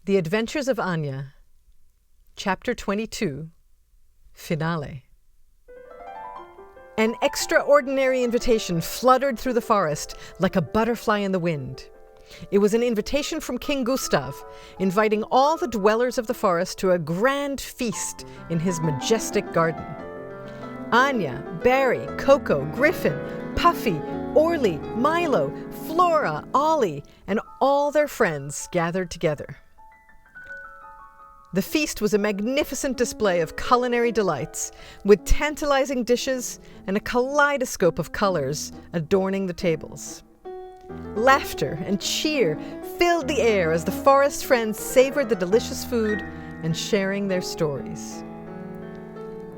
The Adventures of Anya, Chapter 22, Finale. An extraordinary invitation fluttered through the forest like a butterfly in the wind. It was an invitation from King Gustav, inviting all the dwellers of the forest to a grand feast in his majestic garden. Anya, Barry, Coco, Griffin, Puffy, Orli, Milo, Flora, Ollie, and all their friends gathered together. The feast was a magnificent display of culinary delights, with tantalizing dishes and a kaleidoscope of colors adorning the tables. Laughter and cheer filled the air as the forest friends savored the delicious food and sharing their stories.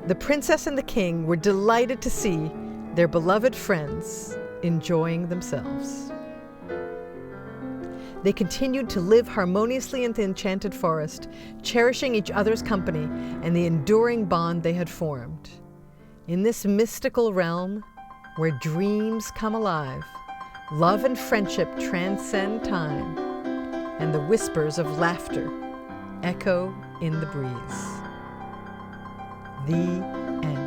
The princess and the king were delighted to see their beloved friends enjoying themselves. They continued to live harmoniously in the enchanted forest, cherishing each other's company and the enduring bond they had formed. In this mystical realm, where dreams come alive, love and friendship transcend time, and the whispers of laughter echo in the breeze. The end.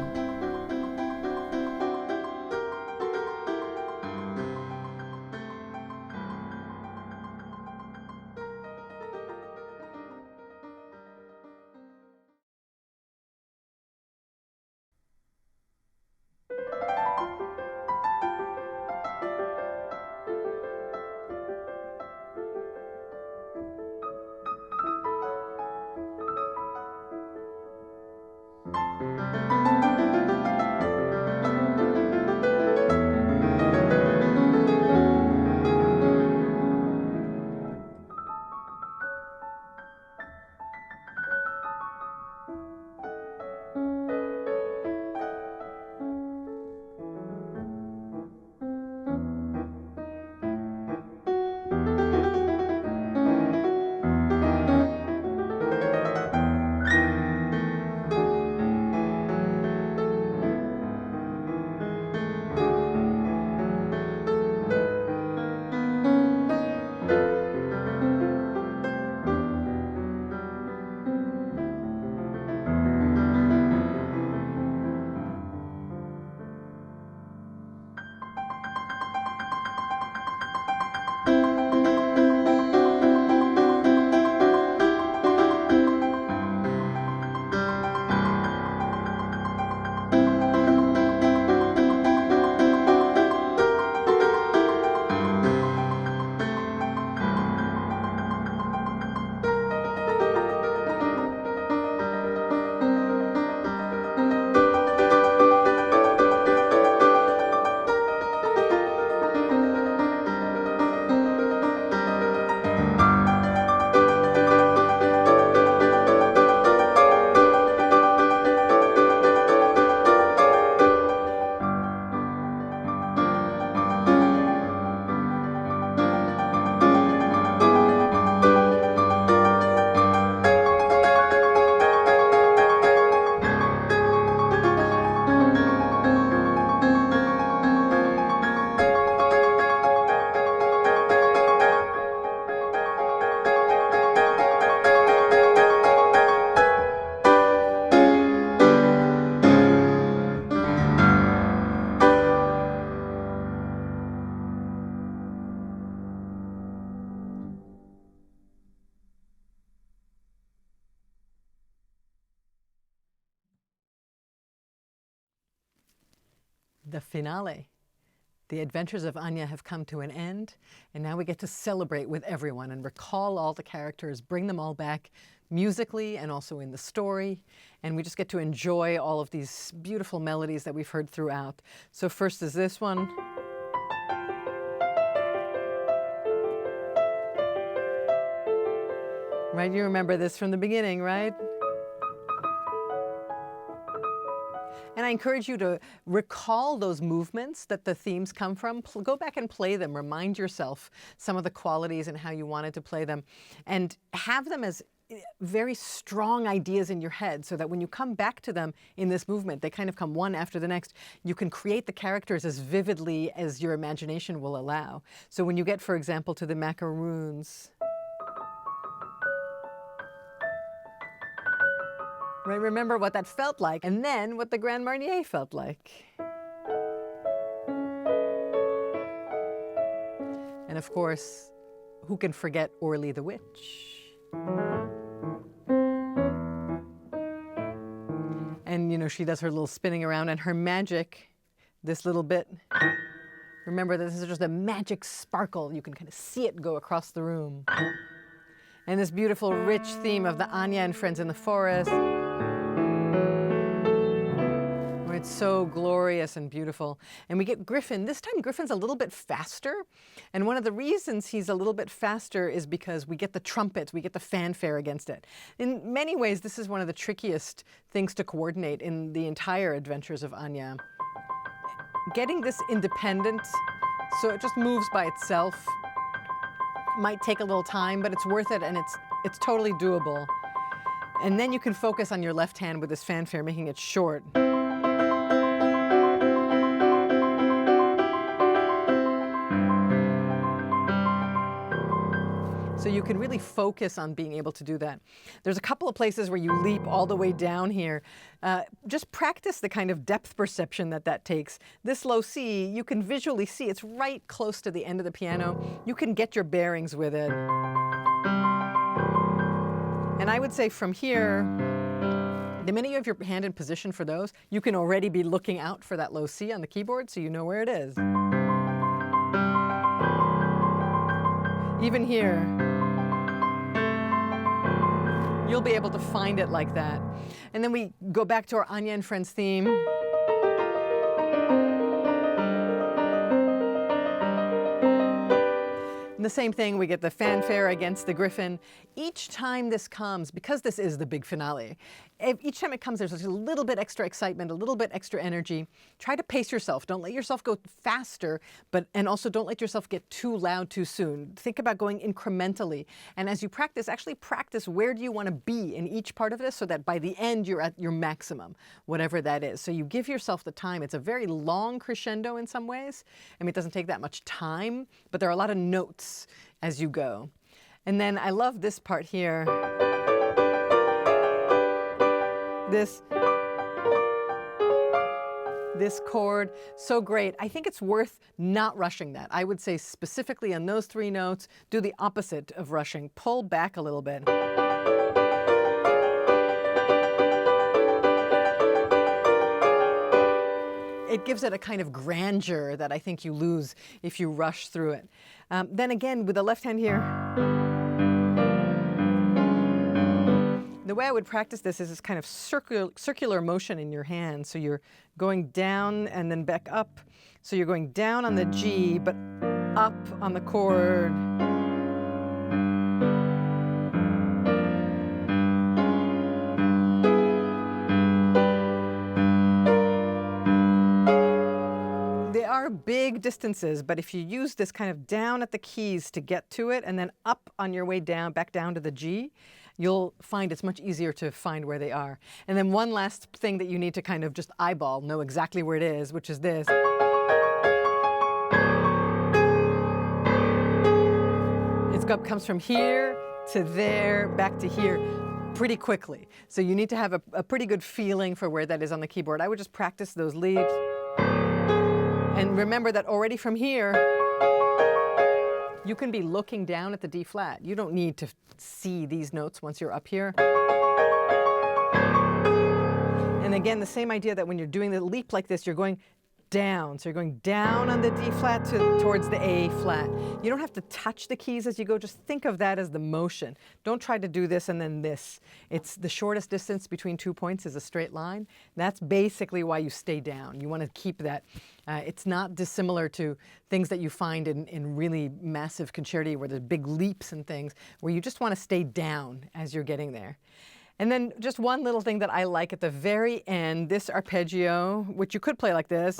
The finale. The Adventures of Anya have come to an end, and now we get to celebrate with everyone and recall all the characters, bring them all back musically and also in the story, and we just get to enjoy all of these beautiful melodies that we've heard throughout. So first is this one. Right, you remember this from the beginning, right? And I encourage you to recall those movements that the themes come from. Go back and play them. Remind yourself some of the qualities and how you wanted to play them. And have them as very strong ideas in your head so that when you come back to them in this movement, they kind of come one after the next. You can create the characters as vividly as your imagination will allow. So when you get, for example, to the macaroons, Right? Remember what that felt like, and then what the Grand Marnier felt like. And of course, who can forget Orli the witch? And, you know, she does her little spinning around, and her magic, this little bit, remember that this is just a magic sparkle. You can kind of see it go across the room. And this beautiful, rich theme of the Anya and friends in the forest, where it's so glorious and beautiful. And we get Griffin. This time, Griffin's a little bit faster. And one of the reasons he's a little bit faster is because we get the trumpets, we get the fanfare against it. In many ways, this is one of the trickiest things to coordinate in the entire Adventures of Anya. Getting this independent, so it just moves by itself, might take a little time, but it's worth it, and it's totally doable. And then you can focus on your left hand with this fanfare, making it short. So you can really focus on being able to do that. There's a couple of places where you leap all the way down here. Just practice the kind of depth perception that takes. This low C, you can visually see it's right close to the end of the piano. You can get your bearings with it. And I would say from here, the minute you have your hand in position for those, you can already be looking out for that low C on the keyboard so you know where it is. Even here, you'll be able to find it like that. And then we go back to our Anya and Friends theme. And the same thing, we get the fanfare against the Griffin. Each time this comes, because this is the big finale, each time it comes, there's a little bit extra excitement, a little bit extra energy. Try to pace yourself. Don't let yourself go faster, and also don't let yourself get too loud too soon. Think about going incrementally. And as you practice, actually practice where do you want to be in each part of this so that by the end you're at your maximum, whatever that is. So you give yourself the time. It's a very long crescendo in some ways. I mean, it doesn't take that much time, but there are a lot of notes as you go. And then I love this part here. This chord, so great. I think it's worth not rushing that. I would say specifically on those three notes, do the opposite of rushing. Pull back a little bit. It gives it a kind of grandeur that I think you lose if you rush through it. Then again, with the left hand here, the way I would practice this is this kind of circular motion in your hand. So you're going down and then back up. So you're going down on the G, but up on the chord. They are big distances, but if you use this kind of down at the keys to get to it and then up on your way down, back down to the G, you'll find it's much easier to find where they are. And then one last thing that you need to kind of just eyeball, know exactly where it is, which is this. It comes from here to there, back to here, pretty quickly. So you need to have a pretty good feeling for where that is on the keyboard. I would just practice those leads. And remember that already from here, you can be looking down at the D flat. You don't need to see these notes once you're up here. And again, the same idea that when you're doing the leap like this, you're going down. So you're going down on the D flat towards the A flat. You don't have to touch the keys as you go. Just think of that as the motion. Don't try to do this and then this. It's the shortest distance between 2 points is a straight line. That's basically why you stay down. You want to keep that. It's not dissimilar to things that you find in really massive concerti where there's big leaps and things, where you just want to stay down as you're getting there. And then just one little thing that I like at the very end, this arpeggio, which you could play like this.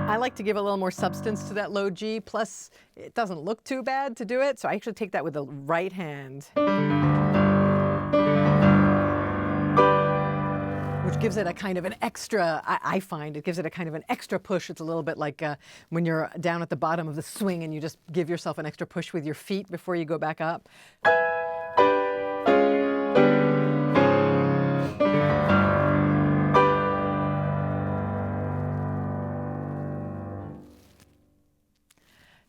I like to give a little more substance to that low G, plus it doesn't look too bad to do it, so I actually take that with the right hand. Which gives it a kind of an extra, I find, it gives it a kind of an extra push. It's a little bit like when you're down at the bottom of the swing and you just give yourself an extra push with your feet before you go back up.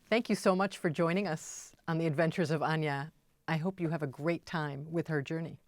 Thank you so much for joining us on the Adventures of Anya. I hope you have a great time with her journey.